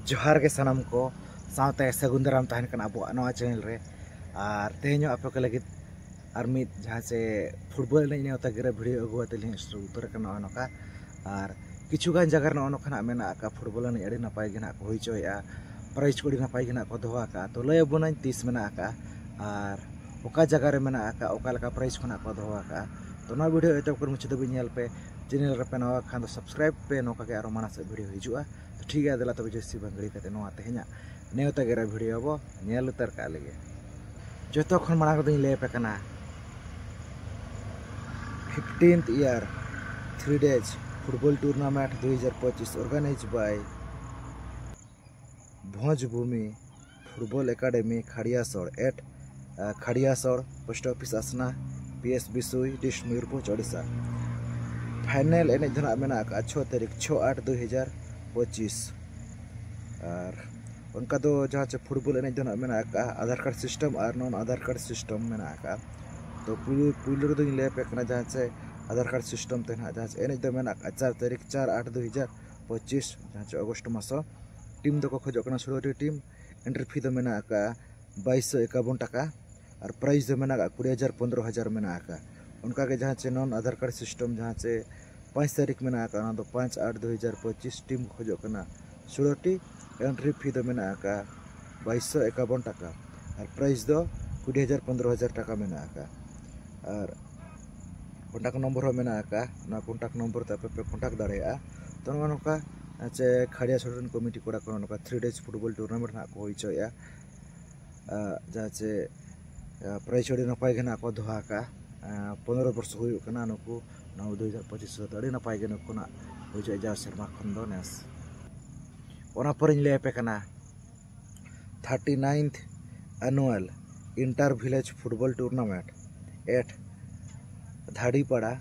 जोहार के सनम को सावते सगुन दाराम तहन कना अब नवा चैनल रे और तेहनो आपे को लगे और मित जहाँ से फुटबॉल नहीं नेवता गिरा वीडियो अगुआ तेलिंग उतर कना नका और किछुगान जगह नखना मेना का फुटबॉल नहीं अड़ी नपाय गे ना को होइचोया प्राइज को नपाय गे ना को दोहा का तो लय बुना 30 मेना का और ओका जगह रे मेना का ओका लका प्राइज खना को दोहा का तो ना वीडियो एतब कर मुझे दबी नेल पे चैनल रे पे नवा खान तो सब्सक्राइब पे नोका के आरो माना से वीडियो हिजुआ तो ठीक है दला तब जैसी बंगड़ी कते नवा तेहना नेवता गेरा वीडियो बो नेल उतर का लगे जतो खन माना को ले पे कना 15th year 3 days football tournament 2025 organised by Bhojbhumi football academy Khadiyasar at Khadiyasar post office Asana PS Bisui district Mayurbhanj Odisha final एने धना मेना का 6 तारीख 6/8/2025 और उनका दो जहाँ से फुटबॉल एने धना मेना का आधार कार्ड सिस्टम और नॉन आधार कार्ड सिस्टम मेना का तो पुलर दो ले पे कना जहाँ से आधार कार्ड सिस्टम तेना जहाँ से एने मेना 4 तारीख 4/8/2025 जहाँ से अगस्त मास टीम दो को खोजना 16 टीम एंट्री फी दो मेना का 2251 टाका और प्राइज दो मेना 20,000 15,000 मेना का उनका के जहाँ से नॉन आधार कार्ड सिस्टम जहाँ से 5 तारीख मेना का तो 5/8/2025 टीम को खोजना 16 टी एंट्री फी दो मेना का 2251 टाका और प्राइज दो 20,000 15,000 टाका मेना का और कॉन्टैक्ट नंबर मेना का ना कॉन्टैक्ट नंबर ते पे कॉन्टैक्ट दाड़ेया तो नोका चे खड़िया छोटन कमिटी कोड़ा को नोका 3 days फुटबॉल टूर्नामेंट ना को होइचोया जहाँ से प्राइज अड़ी नपाय गे ना को दोहा का 15 वर्ष हुई कना नुकु 2025 अड़ी नपाय गे नुकु ना होइचो जा शर्मा खंडो नेस ओना परिन ले पे कना 39th annual inter village football tournament at Dhadipada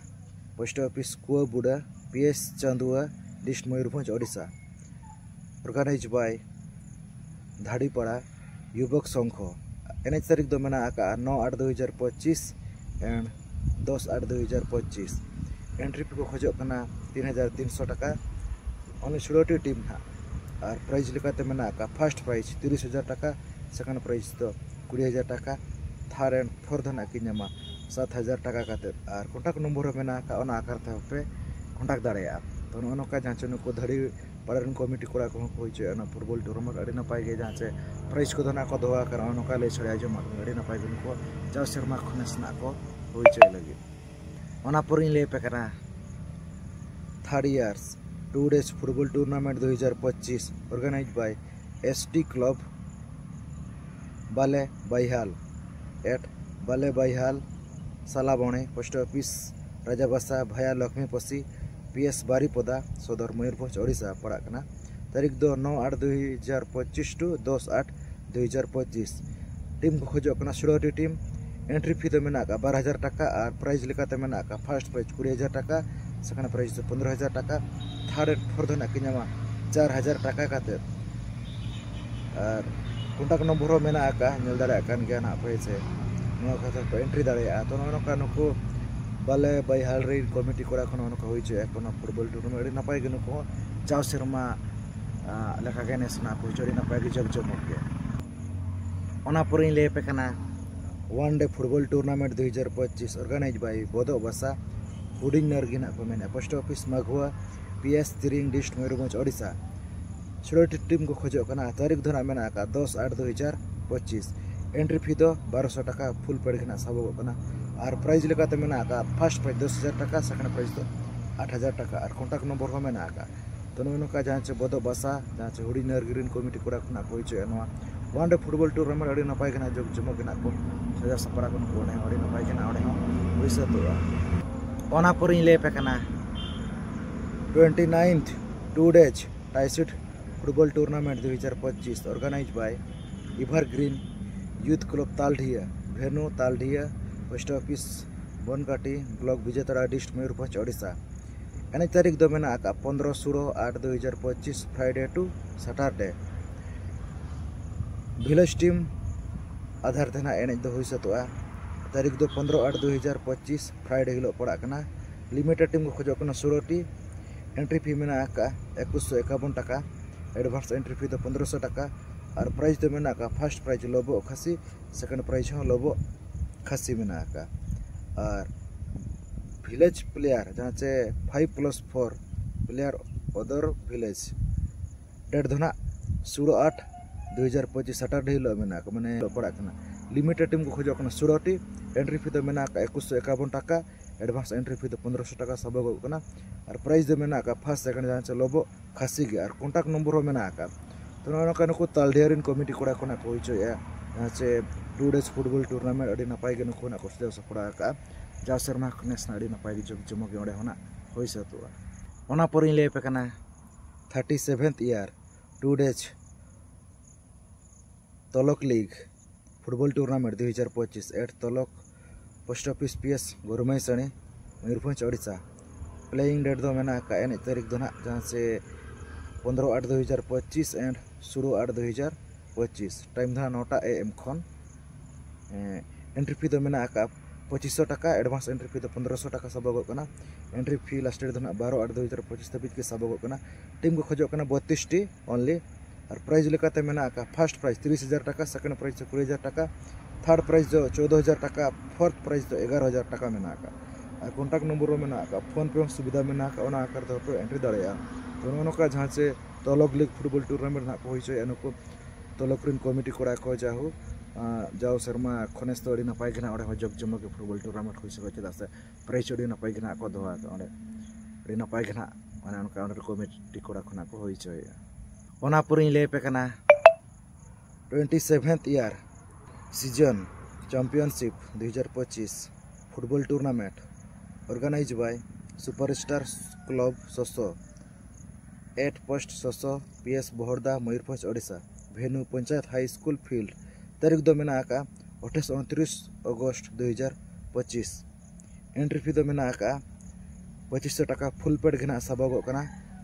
post office Kuabuda PS Chandua district Mayurbhanj Odisha organised by Dhadipada Yuvak Sangh एने तारीख दो मेना का 9/8/2025 एंड 10/8/2025 एंट्री फी को खोजना 3,300 टाका ओनली 16 टीम ना और प्राइज लेकाते मेना का फर्स्ट प्राइज 30,000 टाका सेकंड प्राइज तो 20,000 टाका थर्ड एंड फोर्थ ना की नामा 7,000 टाका काते और कॉन्टैक्ट नंबर मेना का ओना आकार ते पे कॉन्टैक्ट दाड़ेया तो नोका जहाँ से नुको धड़ी पाड़न कमिटी कोड़ा को होइचे ना फुटबॉल टूर्नामेंट अड़ी नपाय गे जहाँ से प्राइज को धना को दोहा कर नोका ले छड़े आजो अड़ी नपाय गे नुको जाव शर्मा खनेस ना को होइचे लगे ओना परिन ले पे करा 3rd years 2 days football tournament 2025 organised by ST club Bale Baihal at Bale Baihal Salabane post office Rajabasa भाया लक्ष्मीपसी PS बारीपदा सदर मयूरभंज ओडिशा पड़ाकना तारीख दो 9/8/2025 टू 10/8/2025 टीम को खोजना 16 टीम एंट्री फी तो मेना का 12,000 टाका और प्राइज लेकाते मेना का फर्स्ट प्राइज 20,000 टाका सेकंड प्राइज 15,000 टाका थर्ड एंड फोर्थ ना की नामा 4,000 टाका काते और कॉन्टैक्ट नंबर मेना का नेल दाड़ा कान गया ना पैसे नो खाता पे एंट्री दाड़ा तो नोका नुको बाले बाइहाल रे कमिटी कोड़ा खनो नुको होइचे कोनो फुटबॉल टूर्नामेंट अड़ी नपाय गे नुको जाव शर्मा लेखा के नेसना को चोरी नपाय गे जब जब के ओना परिन ले पे कना 1 day football tournament 2025 organised by बोदो बसा हुडिंग नरगिना को मेने post office Maghua PS Tiring district Mayurbhanj Odisha 16 team को खोजो कना तारीख धना मेना का 10/8/2025 एंट्री फी दो 1200 टाका फुल पेड के सबो कना और प्राइज लेकाते मेना का फर्स्ट प्राइज 10,000 टाका सेकंड प्राइज तो 8,000 टाका और कॉन्टैक्ट नंबर हो मेना का तो नोका जहाँ से बोदो बसा जहाँ से हुडी नरगिरिन कमिटी कोड़ा खना कोइचे नवा वन डे फुटबॉल टूर्नामेंट अड़ी नपाय के ना जग जमक के ना को सजा सपरा को कोने अड़ी नपाय के ना अड़ी हो पैसा तो ओना परिन ले पे कना 29th 2 days टाइसिट football tournament 2025 organised by evergreen youth club Taldhia venue Taldhia post office Bankati block विजेतरा डिस्ट्रिक्ट मयूरभंज ओडिशा एने तारीख दो मेना का 15/16/2025 Friday to Saturday village team आधार तेना एने दो हुई सतुआ तारीख दो 15/8/2025 फ्राइडे हिलो पड़ाकना लिमिटेड टीम को खोजना 16 टी एंट्री फी मेना का 2151 टाका एडवांस एंट्री फी 1500 टाका और प्राइज तो मेना का फर्स्ट प्राइज लोबो खासी सेकंड प्राइज हो लोबो खासी मेना का और विलेज प्लेयर जहाँ से 5+4 प्लेयर अदर विलेज डेट धोना 16/8/2025 सैटरडे हिलो मेना का माने पड़ा लिमिटेड टीम को खोजो 16 एंट्री फी तो मेना का 2151 टाका एडवांस एंट्री फी तो 1500 टाका सबक और प्राइज तो मेना का फर्स्ट सेकंड जहाँ से लोबो खासी के और कॉन्टैक्ट नंबर हो मेना का तो नुकु तालडियारिन कमिटी कोड़ा को को जहाँ से 2 days फुटबॉल टूर्नामेंट अड़ी नपाय के नुकु को सपड़ा का जा सेरमा नेस अड़ी नपाय जग जमक ओडे होना होई सतुआ ओना पर ले पे कना 37th year 2 days Talak league football tournament 2025 at Talak post office PS Gorumahisani Mayurbhanj Odisha playing date दो मेना का एन तारीख दो ना जहाँ से 15/8/2025 एंड 16/8/2025 टाइम था 9टा AM खन एंट्री फी तो मेना का 2500 टाका एडवांस एंट्री फी तो 1500 टाका सबक एंट्री फी लास्ट डेट 12/8/2025 धाबिज के सबक टीम को खोजो 32 टी ओनली और प्राइज लेकाते मेना का फर्स्ट प्राइज 30,000 टाका सेकंड प्राइज 20,000 टाका थर्ड प्राइज 14,000 टाका फोर्थ प्राइज 11,000 टाका मेना का और कॉन्टैक्ट नंबर मेना का फोन पे सुविधा मेना का ओना आकर तो पे एंट्री दाड़े तो नोका जहाँ से तलक लीग फुटबॉल टूर्नामेंट ना को नुकु तलक रिन कमिटी कोड़ा को जाहु जाओ शर्मा खनेस तो अड़ी नपाय गना ओडे जग जमक फुटबॉल टूर्नामेंट हुई सको चदा से प्राइज अड़ी नपाय गना को दोहा ओडे अड़ी नपाय गना माने उनका ओडे कमिटी कोड़ा खना को हुई चय ओना पुरी ले पे कना 27th year season championship 2025 football tournament organise by superstar club Saso 8 post Saso PS Bahalda Mayurbhanj Odisha venue panchayat high school field तारीख दो मेना का 28-29 अगस्त 2025 एंट्री फी दो मेना का 2500 टाका फुल पेड घेना सबक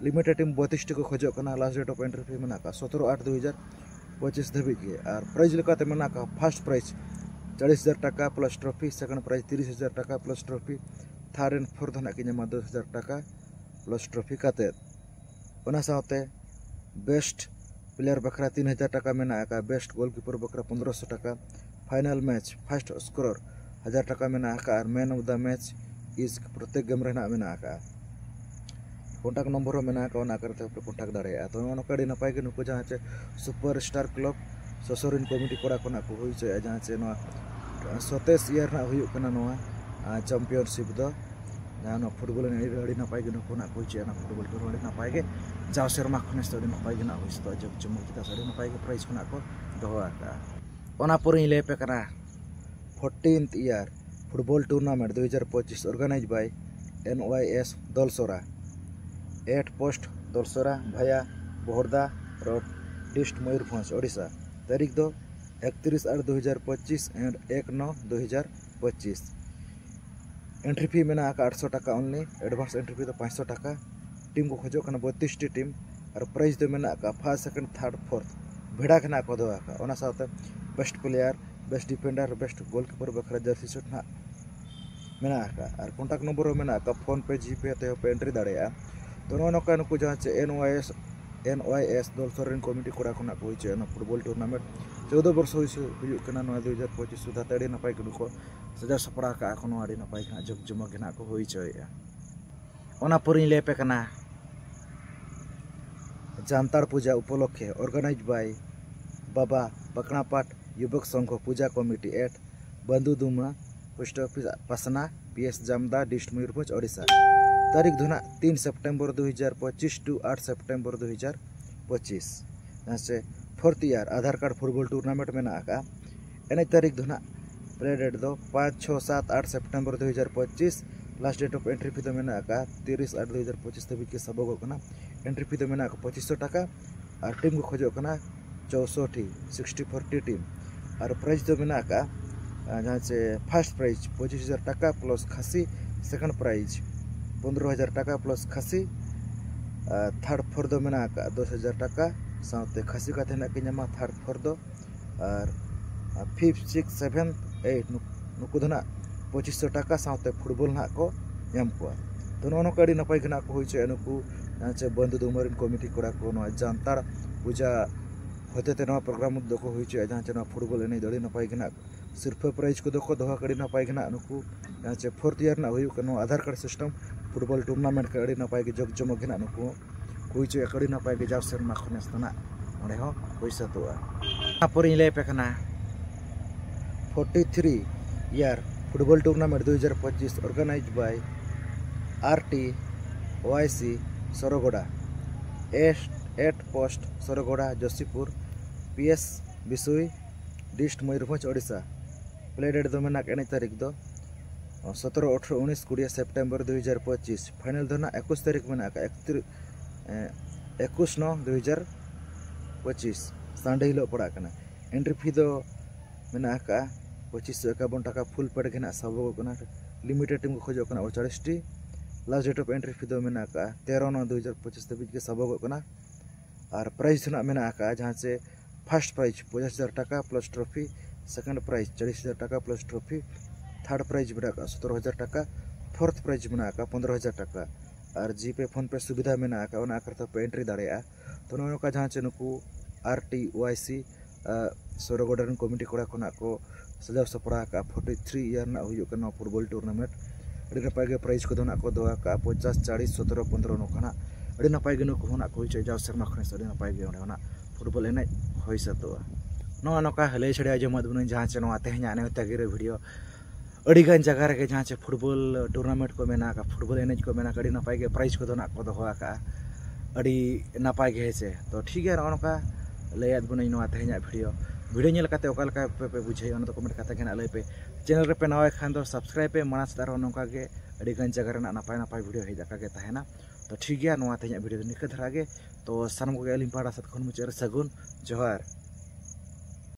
लिमिटेड टीम 32 टी को खोजो last date of entry fee मेना का 17/8/2025 धाबिज के और प्राइज लेकाते मेना का फर्स्ट प्राइज 40,000 टाका प्लस ट्रॉफी सेकंड प्राइज 30,000 टाका plus trophy third and fourth ना कि 10,000 टाका प्लस ट्रॉफी काते ओना साथे बेस्ट प्लेयर बखरा 3,000 टाका मेना का बेस्ट गोलकीपर बखरा 1,500 टाका फाइनल मैच फर्स्ट स्कोरर 1,000 टाका मेना का और man of the match is प्रत्येक गेम रहना मेना का कॉन्टैक्ट नंबर हो मेना का ओना करते पे कॉन्टैक्ट दाड़े तो नोका डी नपाय के नुको जहाँ से सुपरस्टार क्लब ससोरिन कमिटी कोड़ा कोना को हुई से जहाँ से 27 ईयर ना हुई कना नोआ चैंपियनशिप दो जहाँ फुटबॉल अड़ी नपाय के नुको ना कोई चे ना फुटबॉल टूर्नामेंट नपाय के जाओ सेरमा खनेस अड़ी नपाय के ना हुई तो जब जमक चिता अड़ी नपाय के प्राइज कोना को दोहा का ओना पुरी ले पे कना 14th year football tournament 2025 organise by NYS Dalsora 8 post Dalsora भाया बोहरदा रोड डिस्ट मयूरभंज ओडिशा तारीख दो 31/8/2025 एंड 1/9/2025 एंट्री फी मेना का 800 टाका ओनली एडवांस एंट्री फी तो 500 टाका टीम को खोजो 32 टी टीम और प्राइज तो मेना का फर्स्ट सेकंड थर्ड फोर्थ भेड़ा खेना को दोहा का ओना साथे best player best defender best goalkeeper बखरा जर्सी शॉट ना मेना का और कॉन्टैक्ट नंबर मेना का फोन पे GPay ते पे एंट्री दाड़े तो नोका नुकु जहाँ से NYS दलसोरिन कमिटी कोड़ा कोना को होइचे फुटबॉल टूर्नामेंट 14 वर्ष हुई 2025 सुधा अड़ी नपाय के नुको सजा सपड़ा का अड़ी नपाय जग जमक घेना को होइचे ओना पुरी ले पे कना जानतार पूजा उपलक्षे ऑर्गेनाइज बाय बाबा पकड़ापाट युवक संघ पूजा कमिटी एट बंदुदुमा post office Pasna PS Jamda dist Mayurbhanj Odisha तारीख धुना 3 सितंबर 2025 टू 8 सितंबर 2025 यहाँ से 4th ईयर आधार कार्ड फुटबॉल टूर्नामेंट में ना एन तारीख धुना प्ले डेट दो 5, 6, 7, 8 सितंबर 2025 last date of entry fee तो मेना 30/8/2025 धाबिज के सबक एंट्री फी तो मेना 2500 टाका और टीम को खोजो 64 60-40 टीम और प्राइज तो मेना जहाँ से फर्स्ट प्राइज 25,000 टाका प्लस खासी सेकंड प्राइज 15,000 टाका प्लस खासी थर्ड फोर्थ दो मेना 10,000 टाका साथे खासी का थे कि नामा थर्ड फोर्थ दो और 5th 6th 7th 8 नुकु दो 2500 टाका साथे फुटबॉल ना को नाम को तो नोका अड़ी नपाय घना को होइचे नुकु जहाँ से बंधु दुमरिन कमिटी कोड़ा को जानतार पूजा होते प्रोग्राम दो को हुई जहाँ से फुटबॉल एने अड़ी नपाय सिर्फ प्राइज को दो दोहा अड़ी नपाय नुकू जहाँ से 4th ईयर आधार कार्ड सिस्टम फुटबॉल टूर्नामेंट के अड़ी नपाय जग जमक नुकू हुई अड़ी नपाय जाव सेरमा खनेसना हुई सतुआ पर लैपे 43 year football tournament 2025 organise by RTYC Sargoda 8 post Sargoda Joshipur PS Bisui dist Mayurbhanj Odisha play date दो मेना एने तारीख दो 17, 18, 19, 20 सेप्टेम्बर 2025 फाइनल दो 21 तारीख में 21/9/2025 संडे हिलो पड़ा एंट्री फी दो मेना 2551 टाका फुल पेड के सबक लिमिटेड टीम को खोजो 48 T last date of entry fee दो मेना 13/9/2025 धाबी के सबक और प्राइज मेना जहाँ से फर्स्ट प्राइज 50,000 टाका प्लस ट्रॉफी सेकंड प्राइज 40,000 टाका प्लस ट्रॉफी थर्ड प्राइज मेना 17,000 टाका फोर्थ प्राइज मेना 15,000 टाका और जीपे फोन पे सुविधा मेना पे एंट्री दाड़ा तो नौका जहाँ से नुकू RTYC सरगोड़ा कमिटी कोड़ा को सजाव सपड़ा 43 ईयर फुटबॉल टूर्नामेंट अड़ी नपाय प्राइज को दोहा 50, 40, 17, 15 नौका अड़ी नपाय नुकू जाव सेरमा खने नपाय फुटबॉल एने हुई सतुआ नौका हले छड़े आजमत बन जहाँ से तेहना तगिरे वीडियो अड़ीगान जगह रे जहाँ से फुटबॉल टूर्नामेंट को मेना फुटबॉल एनेज को मेना अड़ी नपाय प्राइज को दोहा अड़ी नपाय हेसे तो ठीक है नौका लैद बन तेहना वीडियो वीडियो पे बुझे तो कमेंट करते लैपे चैनल रे पे नवा खान तो सब्सक्राइब पे माना सदा नौका अड़ीगान जगह नपाय नपाय वीडियो हेजाका तहना तो ठीक है तेहना वीडियो निका धरा तो सानम को अली पाड़ा सत खन मुचाद सगुन जोहार।